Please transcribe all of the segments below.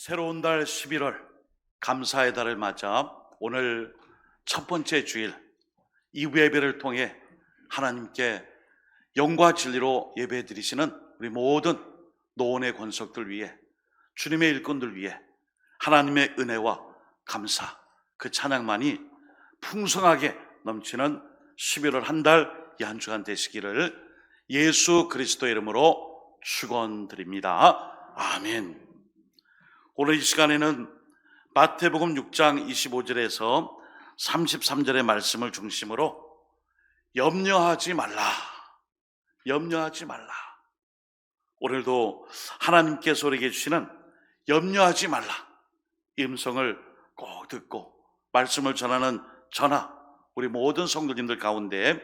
새로운 달 11월 감사의 달을 맞아 오늘 첫 번째 주일 이부 예배를 통해 하나님께 영과 진리로 예배 드리시는 우리 모든 노원의 권속들 위해, 주님의 일꾼들 위해 하나님의 은혜와 감사, 그 찬양만이 풍성하게 넘치는 11월 한 달 이 한 주간 되시기를 예수 그리스도의 이름으로 축원드립니다. 아멘. 오늘 이 시간에는 마태복음 6장 25절에서 33절의 말씀을 중심으로 염려하지 말라, 염려하지 말라. 오늘도 하나님께서 우리에게 주시는 염려하지 말라 이 음성을 꼭 듣고 말씀을 전하는 저나 우리 모든 성도님들 가운데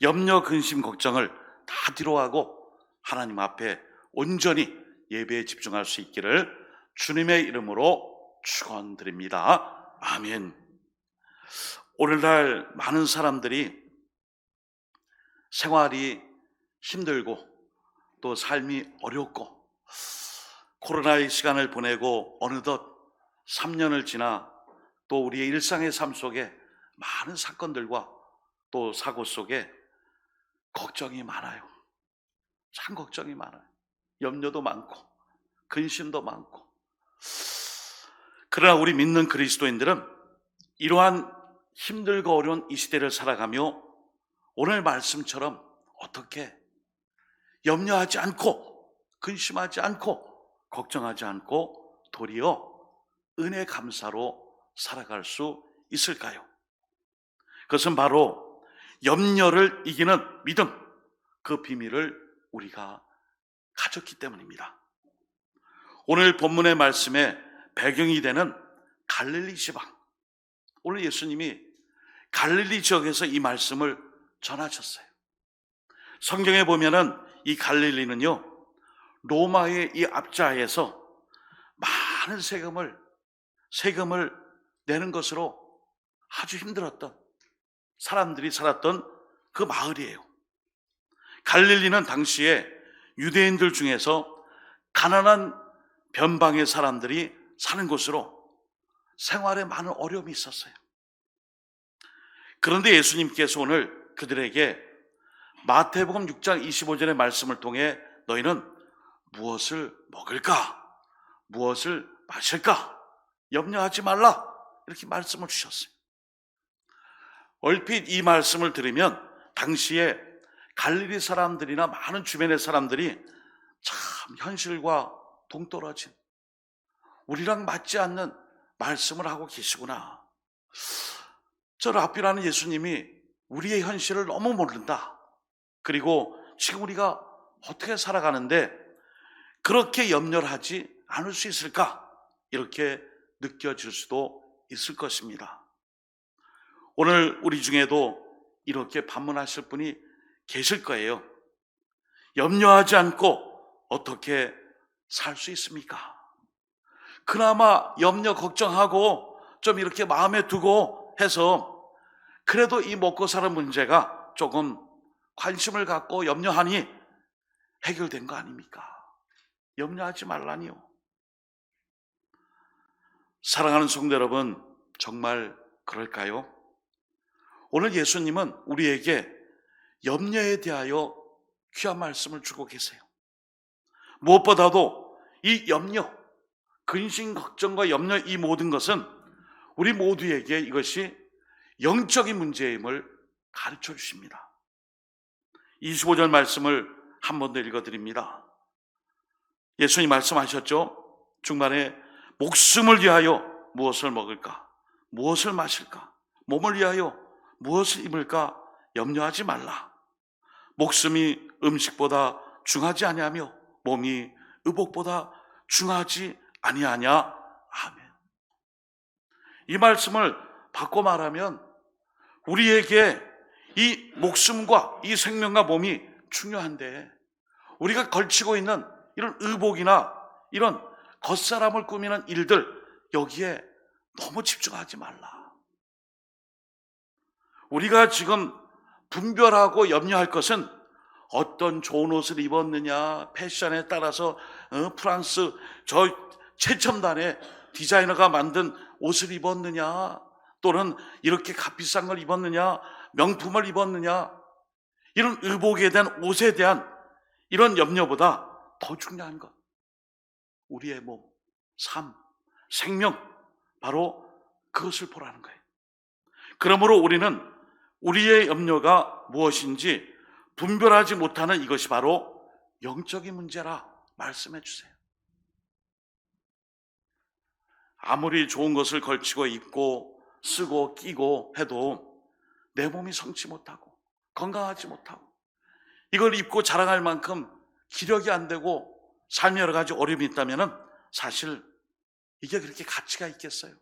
염려, 근심, 걱정을 다 뒤로하고 하나님 앞에 온전히 예배에 집중할 수 있기를 주님의 이름으로 축원드립니다. 아멘. 오늘날 많은 사람들이 생활이 힘들고 또 삶이 어렵고 코로나의 시간을 보내고 어느덧 3년을 지나 또 우리의 일상의 삶 속에 많은 사건들과 또 사고 속에 걱정이 많아요. 참 걱정이 많아요. 염려도 많고 근심도 많고. 그러나 우리 믿는 그리스도인들은 이러한 힘들고 어려운 이 시대를 살아가며 오늘 말씀처럼 어떻게 염려하지 않고 근심하지 않고 걱정하지 않고 도리어 은혜 감사로 살아갈 수 있을까요? 그것은 바로 염려를 이기는 믿음, 그 비밀을 우리가 가졌기 때문입니다. 오늘 본문의 말씀에 배경이 되는 갈릴리 지방, 오늘 예수님이 갈릴리 지역에서 이 말씀을 전하셨어요. 성경에 보면은 이 갈릴리는요, 로마의 이 압자에서 많은 세금을 내는 것으로 아주 힘들었던 사람들이 살았던 그 마을이에요. 갈릴리는 당시에 유대인들 중에서 가난한 변방의 사람들이 사는 곳으로 생활에 많은 어려움이 있었어요. 그런데 예수님께서 오늘 그들에게 마태복음 6장 25절의 말씀을 통해 너희는 무엇을 먹을까? 무엇을 마실까? 염려하지 말라. 이렇게 말씀을 주셨어요. 얼핏 이 말씀을 들으면 당시에 갈릴리 사람들이나 많은 주변의 사람들이 참 현실과 동떨어진, 우리랑 맞지 않는 말씀을 하고 계시구나. 저 랍비라는 예수님이 우리의 현실을 너무 모른다. 그리고 지금 우리가 어떻게 살아가는데 그렇게 염려를 하지 않을 수 있을까? 이렇게 느껴질 수도 있을 것입니다. 오늘 우리 중에도 이렇게 반문하실 분이 계실 거예요. 염려하지 않고 어떻게 살 수 있습니까? 그나마 염려 걱정하고 좀 이렇게 마음에 두고 해서 그래도 이 먹고 사는 문제가 조금 관심을 갖고 염려하니 해결된 거 아닙니까? 염려하지 말라니요. 사랑하는 성도 여러분, 정말 그럴까요? 오늘 예수님은 우리에게 염려에 대하여 귀한 말씀을 주고 계세요. 무엇보다도 이 염려, 근심, 걱정과 염려, 이 모든 것은 우리 모두에게 이것이 영적인 문제임을 가르쳐 주십니다. 25절 말씀을 한 번 더 읽어드립니다. 예수님 말씀하셨죠? 중간에 목숨을 위하여 무엇을 먹을까? 무엇을 마실까? 몸을 위하여 무엇을 입을까? 염려하지 말라. 목숨이 음식보다 중하지 아니하며 몸이 의복보다 중하지 아니하냐. 아멘. 이 말씀을 바꿔 말하면 우리에게 이 목숨과 이 생명과 몸이 중요한데 우리가 걸치고 있는 이런 의복이나 이런 겉사람을 꾸미는 일들, 여기에 너무 집중하지 말라. 우리가 지금 분별하고 염려할 것은 어떤 좋은 옷을 입었느냐, 패션에 따라서 프랑스 저 최첨단의 디자이너가 만든 옷을 입었느냐, 또는 이렇게 값비싼 걸 입었느냐, 명품을 입었느냐, 이런 의복에 대한, 옷에 대한 이런 염려보다 더 중요한 것, 우리의 몸, 삶, 생명, 바로 그것을 보라는 거예요. 그러므로 우리는 우리의 염려가 무엇인지 분별하지 못하는 이것이 바로 영적인 문제라 말씀해 주세요. 아무리 좋은 것을 걸치고 입고 쓰고 끼고 해도 내 몸이 성치 못하고 건강하지 못하고 이걸 입고 자랑할 만큼 기력이 안 되고 삶에 여러 가지 어려움이 있다면 사실 이게 그렇게 가치가 있겠어요?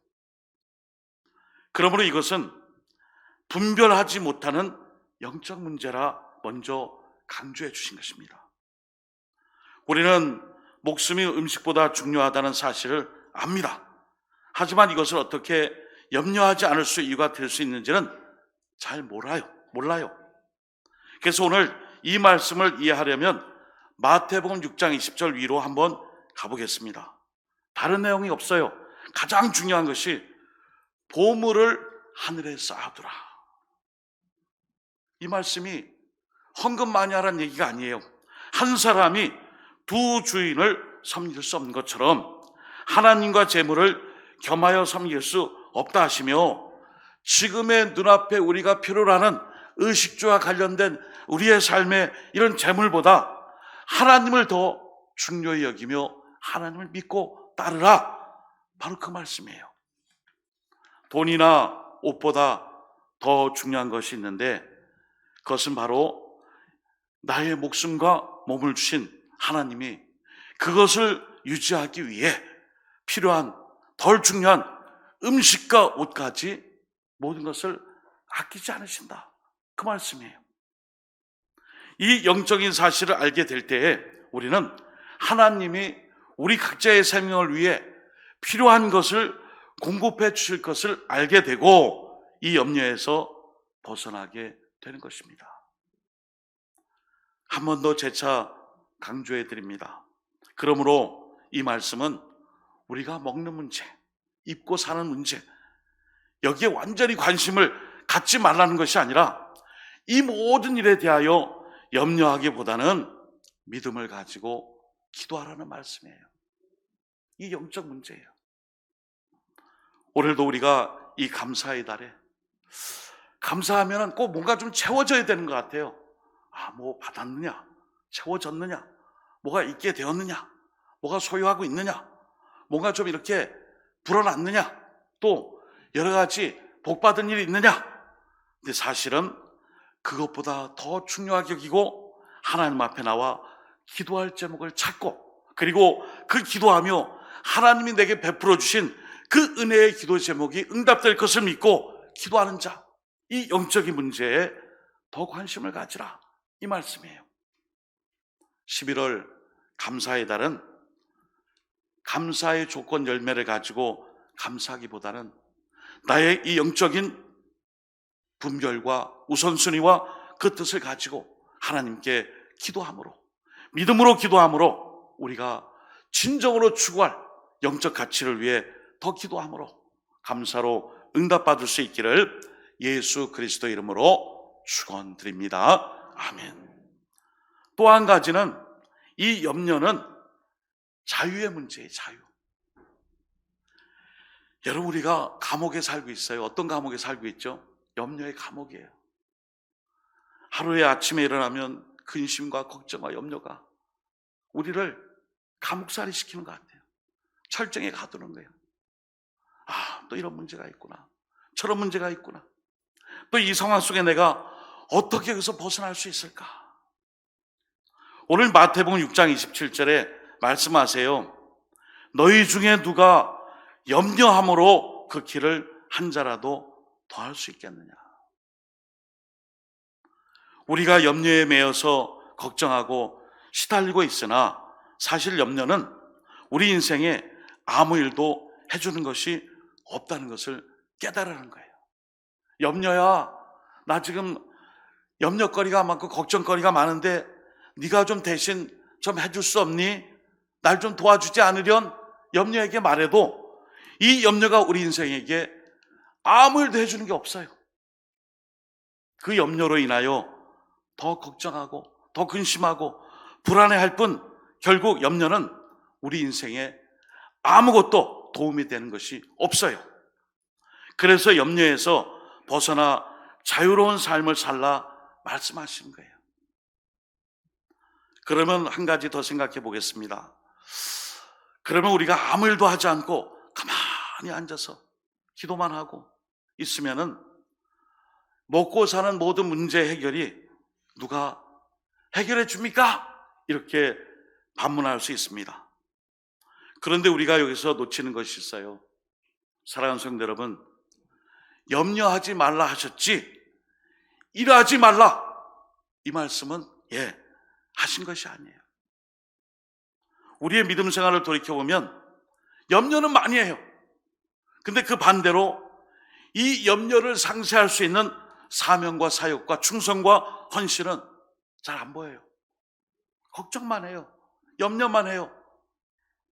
그러므로 이것은 분별하지 못하는 영적 문제라 먼저 강조해 주신 것입니다. 우리는 목숨이 음식보다 중요하다는 사실을 압니다. 하지만 이것을 어떻게 염려하지 않을 수 이유가 될 수 있는지는 잘 몰라요. 그래서 오늘 이 말씀을 이해하려면 마태복음 6장 20절 위로 한번 가보겠습니다. 다른 내용이 없어요. 가장 중요한 것이 보물을 하늘에 쌓아두라. 이 말씀이 헌금 많이 하라는 얘기가 아니에요. 한 사람이 두 주인을 섬길 수 없는 것처럼 하나님과 재물을 겸하여 섬길 수 없다 하시며, 지금의 눈앞에 우리가 필요로 하는 의식주와 관련된 우리의 삶의 이런 재물보다 하나님을 더 중요히 여기며 하나님을 믿고 따르라, 바로 그 말씀이에요. 돈이나 옷보다 더 중요한 것이 있는데 그것은 바로 나의 목숨과 몸을 주신 하나님이 그것을 유지하기 위해 필요한 덜 중요한 음식과 옷까지 모든 것을 아끼지 않으신다, 그 말씀이에요. 이 영적인 사실을 알게 될 때에 우리는 하나님이 우리 각자의 생명을 위해 필요한 것을 공급해 주실 것을 알게 되고 이 염려에서 벗어나게 되는 것입니다. 한 번 더 재차 강조해 드립니다. 그러므로 이 말씀은 우리가 먹는 문제, 입고 사는 문제, 여기에 완전히 관심을 갖지 말라는 것이 아니라 이 모든 일에 대하여 염려하기보다는 믿음을 가지고 기도하라는 말씀이에요. 이 영적 문제예요. 오늘도 우리가 이 감사의 달에 감사하면 꼭 뭔가 좀 채워져야 되는 것 같아요. 뭐 받았느냐, 채워졌느냐, 뭐가 있게 되었느냐, 뭐가 소유하고 있느냐, 뭔가 좀 이렇게 불어났느냐, 또 여러 가지 복받은 일이 있느냐. 근데 사실은 그것보다 더 중요하게 여기고 하나님 앞에 나와 기도할 제목을 찾고, 그리고 그 기도하며 하나님이 내게 베풀어 주신 그 은혜의 기도 제목이 응답될 것을 믿고 기도하는 자, 이 영적인 문제에 더 관심을 가지라, 이 말씀이에요. 11월 감사의 달은 감사의 조건 열매를 가지고 감사하기보다는 나의 이 영적인 분별과 우선순위와 그 뜻을 가지고 하나님께 기도함으로, 믿음으로 기도함으로 우리가 진정으로 추구할 영적 가치를 위해 더 기도함으로 감사로 응답받을 수 있기를 예수 그리스도 이름으로 축원드립니다. 아멘. 또 한 가지는 이 염려는 자유의 문제예요. 자유. 여러분, 우리가 감옥에 살고 있어요. 어떤 감옥에 살고 있죠? 염려의 감옥이에요. 하루에 아침에 일어나면 근심과 걱정과 염려가 우리를 감옥살이 시키는 것 같아요. 철저하게 가두는 거예요. 또 이런 문제가 있구나, 저런 문제가 있구나, 또 이 상황 속에 내가 어떻게 여기서 벗어날 수 있을까? 오늘 마태복음 6장 27절에 말씀하세요. 너희 중에 누가 염려함으로 그 길을 한 자라도 더할 수 있겠느냐. 우리가 염려에 매여서 걱정하고 시달리고 있으나 사실 염려는 우리 인생에 아무 일도 해주는 것이 없다는 것을 깨달으는 거예요. 염려야, 나 지금 염려거리가 많고 걱정거리가 많은데 네가 좀 대신 좀 해줄 수 없니? 날 좀 도와주지 않으련? 염려에게 말해도 이 염려가 우리 인생에게 아무 일도 해주는 게 없어요. 그 염려로 인하여 더 걱정하고 더 근심하고 불안해할 뿐 결국 염려는 우리 인생에 아무것도 도움이 되는 것이 없어요. 그래서 염려에서 벗어나 자유로운 삶을 살라 말씀하신 거예요. 그러면 한 가지 더 생각해 보겠습니다. 그러면 우리가 아무 일도 하지 않고 가만히 앉아서 기도만 하고 있으면은 먹고 사는 모든 문제 해결이 누가 해결해 줍니까? 이렇게 반문할 수 있습니다. 그런데 우리가 여기서 놓치는 것이 있어요. 사랑하는 성도 여러분, 염려하지 말라 하셨지 일하지 말라 이 말씀은 하신 것이 아니에요. 우리의 믿음 생활을 돌이켜보면 염려는 많이 해요. 근데 그 반대로 이 염려를 상쇄할 수 있는 사명과 사역과 충성과 헌신은 잘 안 보여요. 걱정만 해요. 염려만 해요.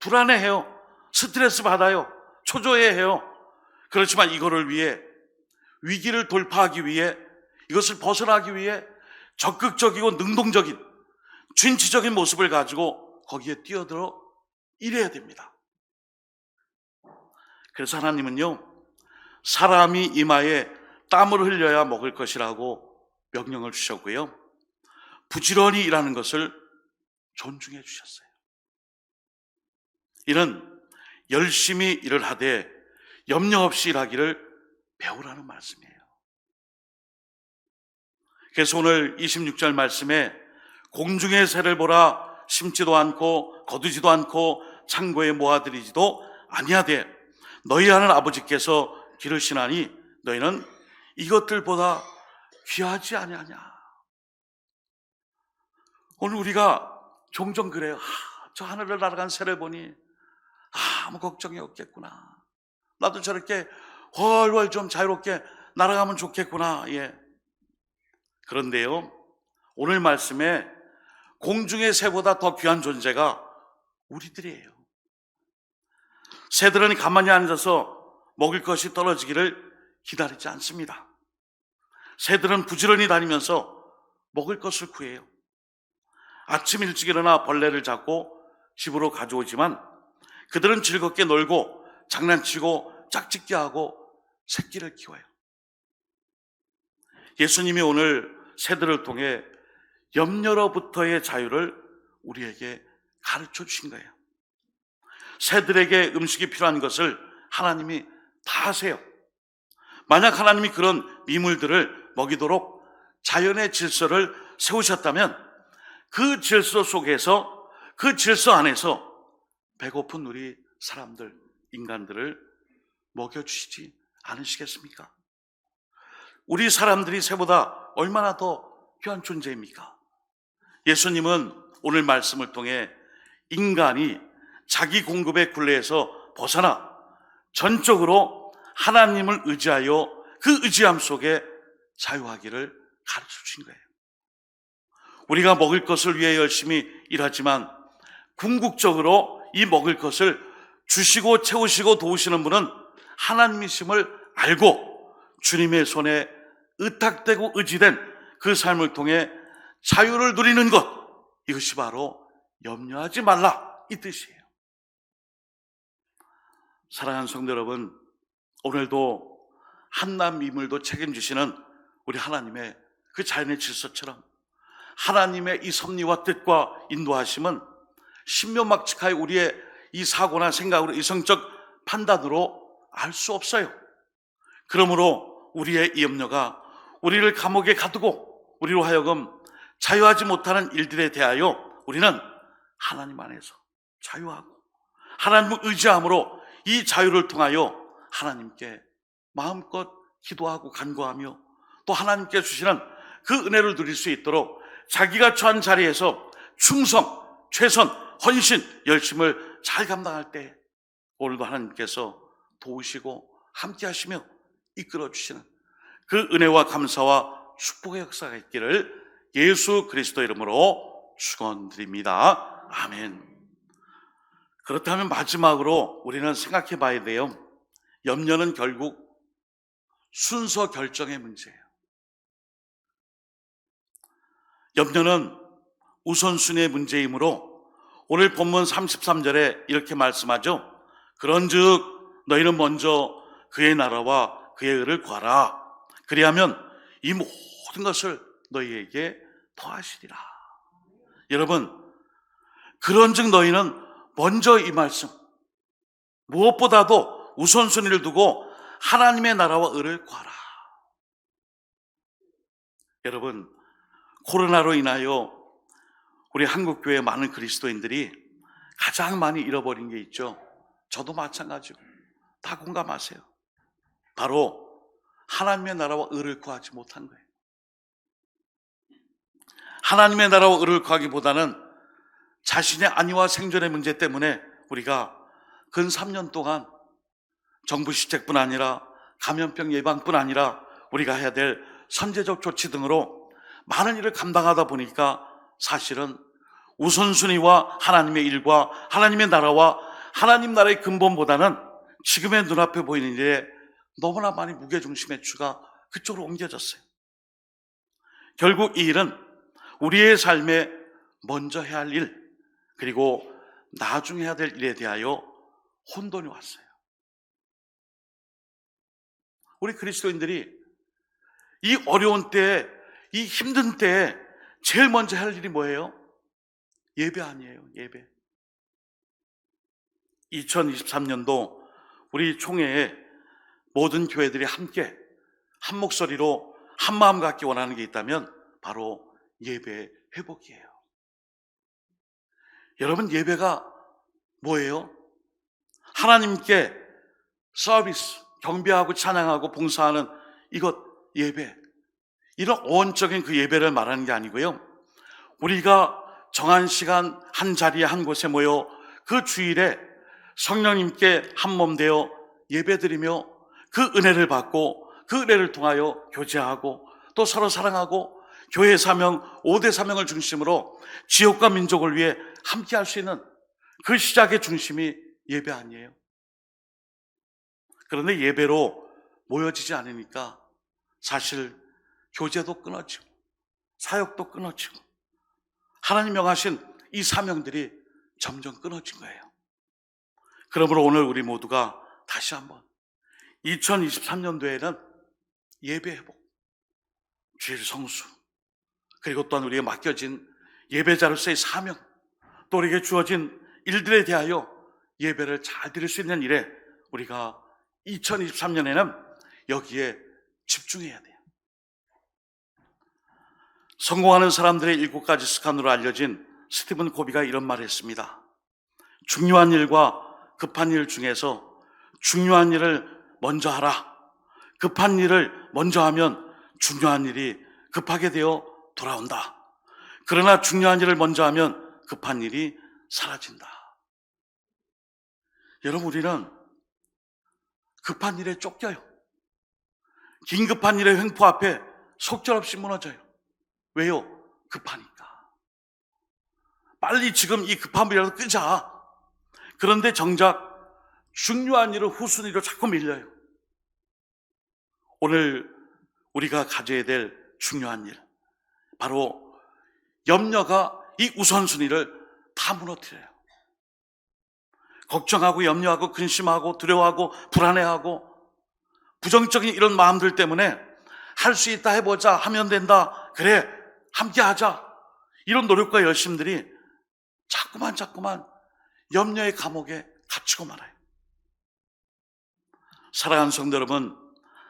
불안해해요. 스트레스 받아요. 초조해해요. 그렇지만 이거를 위해, 위기를 돌파하기 위해, 이것을 벗어나기 위해 적극적이고 능동적인 진취적인 모습을 가지고 거기에 뛰어들어 일해야 됩니다. 그래서 하나님은요, 사람이 이마에 땀을 흘려야 먹을 것이라고 명령을 주셨고요, 부지런히 일하는 것을 존중해 주셨어요. 이는 열심히 일을 하되 염려 없이 일하기를 배우라는 말씀이에요. 그래서 오늘 26절 말씀에 공중의 새를 보라, 심지도 않고 거두지도 않고 창고에 모아들이지도 아니하되 너희 하는 아버지께서 기르시나니 너희는 이것들보다 귀하지 아니하냐. 오늘 우리가 종종 그래요. 저 하늘을 날아간 새를 보니 아무 걱정이 없겠구나. 나도 저렇게 훨훨 좀 자유롭게 날아가면 좋겠구나. 그런데요, 오늘 말씀에 공중의 새보다 더 귀한 존재가 우리들이에요. 새들은 가만히 앉아서 먹을 것이 떨어지기를 기다리지 않습니다. 새들은 부지런히 다니면서 먹을 것을 구해요. 아침 일찍 일어나 벌레를 잡고 집으로 가져오지만 그들은 즐겁게 놀고 장난치고 짝짓기 하고 새끼를 키워요. 예수님이 오늘 새들을 통해 염려로부터의 자유를 우리에게 가르쳐 주신 거예요. 새들에게 음식이 필요한 것을 하나님이 다 하세요. 만약 하나님이 그런 미물들을 먹이도록 자연의 질서를 세우셨다면 그 질서 속에서, 그 질서 안에서 배고픈 우리 사람들, 인간들을 먹여주시지 않으시겠습니까? 우리 사람들이 새보다 얼마나 더 귀한 존재입니까? 예수님은 오늘 말씀을 통해 인간이 자기 공급의 굴레에서 벗어나 전적으로 하나님을 의지하여 그 의지함 속에 자유하기를 가르쳐 주신 거예요. 우리가 먹을 것을 위해 열심히 일하지만 궁극적으로 이 먹을 것을 주시고 채우시고 도우시는 분은 하나님이심을 알고 주님의 손에 의탁되고 의지된 그 삶을 통해 자유를 누리는 것, 이것이 바로 염려하지 말라 이 뜻이에요. 사랑하는 성도 여러분, 오늘도 한낱 미물도 책임지시는 우리 하나님의 그 자연의 질서처럼 하나님의 이 섭리와 뜻과 인도하심은 신묘막측하여 우리의 이 사고나 생각으로 이성적 판단으로 알 수 없어요. 그러므로 우리의 이 염려가 우리를 감옥에 가두고 우리로 하여금 자유하지 못하는 일들에 대하여 우리는 하나님 안에서 자유하고 하나님을 의지함으로 이 자유를 통하여 하나님께 마음껏 기도하고 간구하며 또 하나님께 주시는 그 은혜를 누릴 수 있도록 자기가 처한 자리에서 충성, 최선, 헌신, 열심을 잘 감당할 때 오늘도 하나님께서 도우시고 함께 하시며 이끌어 주시는 그 은혜와 감사와 축복의 역사가 있기를 예수 그리스도 이름으로 축원드립니다. 아멘. 그렇다면 마지막으로 우리는 생각해 봐야 돼요. 염려는 결국 순서 결정의 문제예요. 염려는 우선순위의 문제이므로 오늘 본문 33절에 이렇게 말씀하죠. 그런즉 너희는 먼저 그의 나라와 그의 의를 구하라. 그리하면 이 모든 것을 너희에게 더하시리라. 여러분, 그런즉 너희는 먼저 이 말씀, 무엇보다도 우선순위를 두고 하나님의 나라와 의를 구하라. 여러분, 코로나로 인하여 우리 한국교회 많은 그리스도인들이 가장 많이 잃어버린 게 있죠. 저도 마찬가지고 다 공감하세요. 바로 하나님의 나라와 의를 구하지 못한 거예요. 하나님의 나라와 의를 구하기보다는 자신의 안위와 생존의 문제 때문에 우리가 근 3년 동안 정부 시책뿐 아니라 감염병 예방뿐 아니라 우리가 해야 될 선제적 조치 등으로 많은 일을 감당하다 보니까 사실은 우선순위와 하나님의 일과 하나님의 나라와 하나님 나라의 근본보다는 지금의 눈앞에 보이는 일에 너무나 많이 무게중심의 추가 그쪽으로 옮겨졌어요. 결국 이 일은 우리의 삶에 먼저 해야 할 일, 그리고 나중에 해야 될 일에 대하여 혼돈이 왔어요. 우리 그리스도인들이 이 어려운 때에, 이 힘든 때에 제일 먼저 할 일이 뭐예요? 예배 아니에요, 예배. 2023년도 우리 총회에 모든 교회들이 함께 한 목소리로 한 마음 갖기 원하는 게 있다면 바로 예배 회복이에요. 여러분, 예배가 뭐예요? 하나님께 서비스, 경배하고 찬양하고 봉사하는 이것 예배, 이런 원적인 그 예배를 말하는 게 아니고요, 우리가 정한 시간 한 자리에 한 곳에 모여 그 주일에 성령님께 한 몸 되어 예배드리며 그 은혜를 받고 그 은혜를 통하여 교제하고 또 서로 사랑하고 교회 사명, 5대 사명을 중심으로 지역과 민족을 위해 함께 할 수 있는 그 시작의 중심이 예배 아니에요? 그런데 예배로 모여지지 않으니까 사실 교제도 끊어지고 사역도 끊어지고 하나님 명하신 이 사명들이 점점 끊어진 거예요. 그러므로 오늘 우리 모두가 다시 한번 2023년도에는 예배 회복, 주일 성수, 그리고 또한 우리에게 맡겨진 예배자로서의 사명, 또 우리에게 주어진 일들에 대하여 예배를 잘 드릴 수 있는 일에 우리가 2023년에는 여기에 집중해야 돼요. 성공하는 사람들의 7가지 습관으로 알려진 스티븐 코비가 이런 말을 했습니다. 중요한 일과 급한 일 중에서 중요한 일을 먼저 하라. 급한 일을 먼저 하면 중요한 일이 급하게 되어 돌아온다. 그러나 중요한 일을 먼저 하면 급한 일이 사라진다. 여러분, 우리는 급한 일에 쫓겨요. 긴급한 일의 횡포 앞에 속절없이 무너져요. 왜요? 급하니까. 빨리 지금 이 급함이라도 끄자. 그런데 정작 중요한 일을 후순위로 자꾸 밀려요. 오늘 우리가 가져야 될 중요한 일, 바로 염려가 이 우선순위를 다 무너뜨려요. 걱정하고 염려하고 근심하고 두려워하고 불안해하고 부정적인 이런 마음들 때문에 할 수 있다, 해보자, 하면 된다, 그래 함께 하자, 이런 노력과 열심들이 자꾸만 염려의 감옥에 갇히고 말아요. 사랑하는 성도 여러분,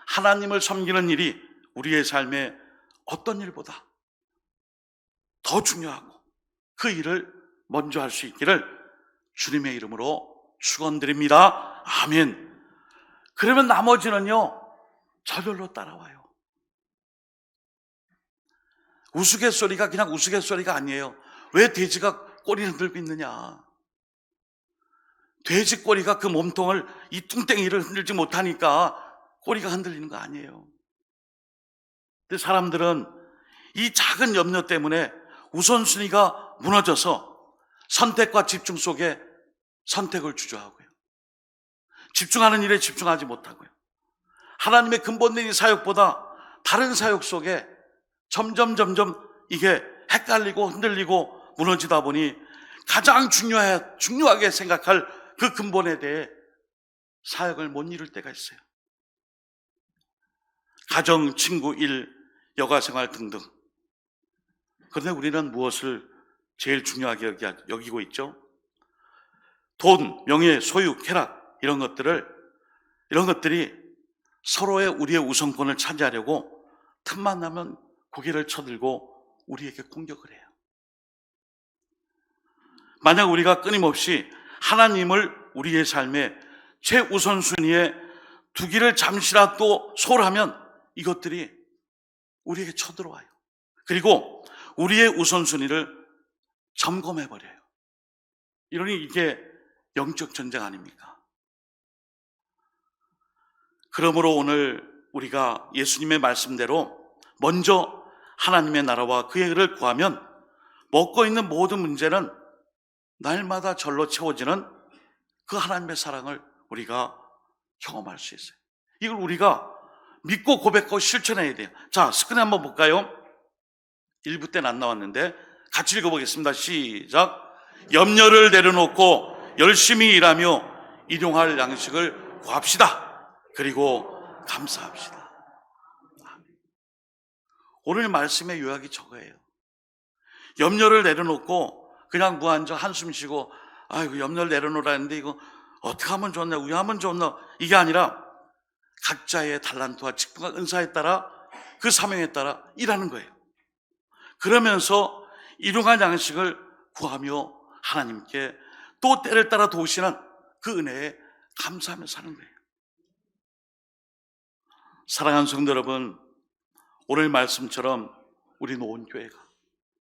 하나님을 섬기는 일이 우리의 삶에 어떤 일보다 더 중요하고 그 일을 먼저 할 수 있기를 주님의 이름으로 축원드립니다. 아멘. 그러면 나머지는요 저절로 따라와요. 우스갯소리가 그냥 우스갯소리가 아니에요. 왜 돼지가 꼬리를 흔들고 있느냐? 돼지 꼬리가 그 몸통을, 이 뚱땡이를 흔들지 못하니까 꼬리가 흔들리는 거 아니에요. 근데 사람들은 이 작은 염려 때문에 우선순위가 무너져서 선택과 집중 속에 선택을 주저하고요. 집중하는 일에 집중하지 못하고요. 하나님의 근본된 이 사역보다 다른 사역 속에 점점 이게 헷갈리고 흔들리고 무너지다 보니 가장 중요하게 생각할 그 근본에 대해 사역을 못 이룰 때가 있어요. 가정, 친구, 일, 여가생활 등등. 그런데 우리는 무엇을 제일 중요하게 여기고 있죠? 돈, 명예, 소유, 쾌락 이런 것들이 서로의 우리의 우선권을 차지하려고 틈만 나면 고개를 쳐들고 우리에게 공격을 해요. 만약 우리가 끊임없이 하나님을 우리의 삶의 최우선순위에 두기를 잠시라도 소홀하면 이것들이 우리에게 쳐들어와요. 그리고 우리의 우선순위를 점검해버려요. 이러니 이게 영적 전쟁 아닙니까? 그러므로 오늘 우리가 예수님의 말씀대로 먼저 하나님의 나라와 그의 의를 구하면 먹고 있는 모든 문제는 날마다 절로 채워지는 그 하나님의 사랑을 우리가 경험할 수 있어요. 이걸 우리가 믿고 고백하고 실천해야 돼요. 자, 스크린 한번 볼까요? 1부 때는 안 나왔는데 같이 읽어보겠습니다. 시작. 염려를 내려놓고 열심히 일하며 일용할 양식을 구합시다. 그리고 감사합시다. 오늘 말씀의 요약이 저거예요. 염려를 내려놓고 그냥 무한정 한숨 쉬고 아이고 염려를 내려놓으라는데 이거 어떻게 하면 좋나 왜 하면 좋나 이게 아니라 각자의 달란트와 직분과 은사에 따라 그 사명에 따라 일하는 거예요. 그러면서 일용할 양식을 구하며 하나님께 또 때를 따라 도우시는 그 은혜에 감사하며 사는 거예요. 사랑하는 성도 여러분, 오늘 말씀처럼 우리는 온 교회가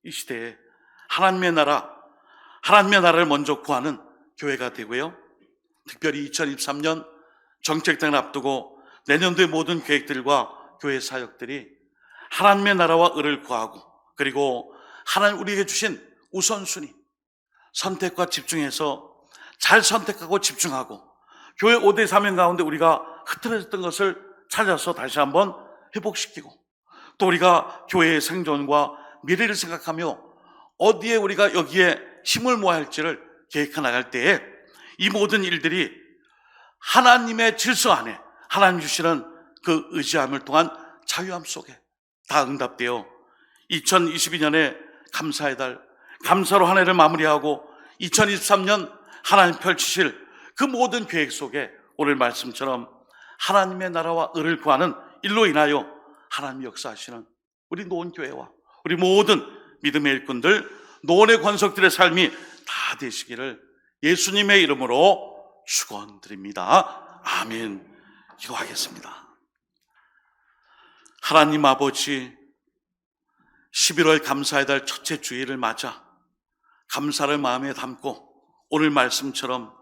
이 시대에 하나님의 나라를 먼저 구하는 교회가 되고요. 특별히 2023년 정책당을 앞두고 내년도의 모든 계획들과 교회 사역들이 하나님의 나라와 의를 구하고 그리고 하나님 우리에게 주신 우선순위 선택과 집중해서 잘 선택하고 집중하고 교회 5대 사명 가운데 우리가 흐트러졌던 것을 찾아서 다시 한번 회복시키고 또 우리가 교회의 생존과 미래를 생각하며 어디에 우리가 여기에 힘을 모아야 할지를 계획해 나갈 때에 이 모든 일들이 하나님의 질서 안에 하나님 주시는 그 의지함을 통한 자유함 속에 다 응답되어 2022년에 감사의 달, 감사로 한 해를 마무리하고 2023년 하나님 펼치실 그 모든 계획 속에 오늘 말씀처럼 하나님의 나라와 의를 구하는 일로 인하여 하나님 역사하시는 우리 노원교회와 우리 모든 믿음의 일꾼들, 노원의 권속들의 삶이 다 되시기를 예수님의 이름으로 축원드립니다. 아멘. 기도하겠습니다. 하나님 아버지, 11월 감사의 달 첫째 주일을 맞아 감사를 마음에 담고 오늘 말씀처럼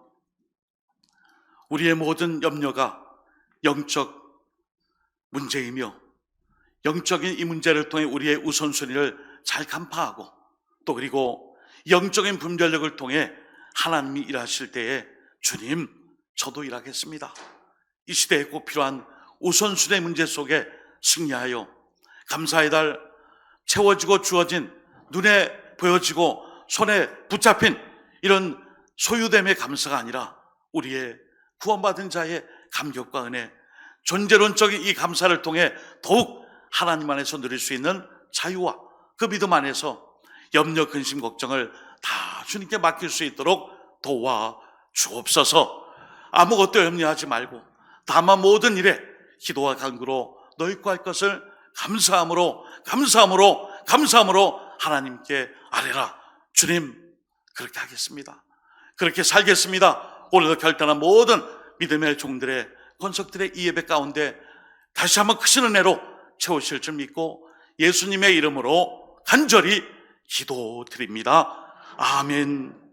우리의 모든 염려가 영적 문제이며 영적인 이 문제를 통해 우리의 우선순위를 잘 간파하고 또 그리고 영적인 분별력을 통해 하나님이 일하실 때에 주님 저도 일하겠습니다. 이 시대에 꼭 필요한 우선순위의 문제 속에 승리하여 감사의 달 채워지고 주어진 눈에 보여지고 손에 붙잡힌 이런 소유됨의 감사가 아니라 우리의 구원받은 자의 감격과 은혜 존재론적인 이 감사를 통해 더욱 하나님 안에서 누릴 수 있는 자유와 그 믿음 안에서 염려, 근심, 걱정을 다 주님께 맡길 수 있도록 도와 주옵소서. 아무것도 염려하지 말고 다만 모든 일에 기도와 간구로 너희 구할 것을 감사함으로 하나님께 아뢰라. 주님 그렇게 하겠습니다. 그렇게 살겠습니다. 오늘도 결단한 모든 믿음의 종들의 권속들의 이 예배 가운데 다시 한번 크신 은혜로 채우실 줄 믿고 예수님의 이름으로 간절히 기도드립니다. 아멘.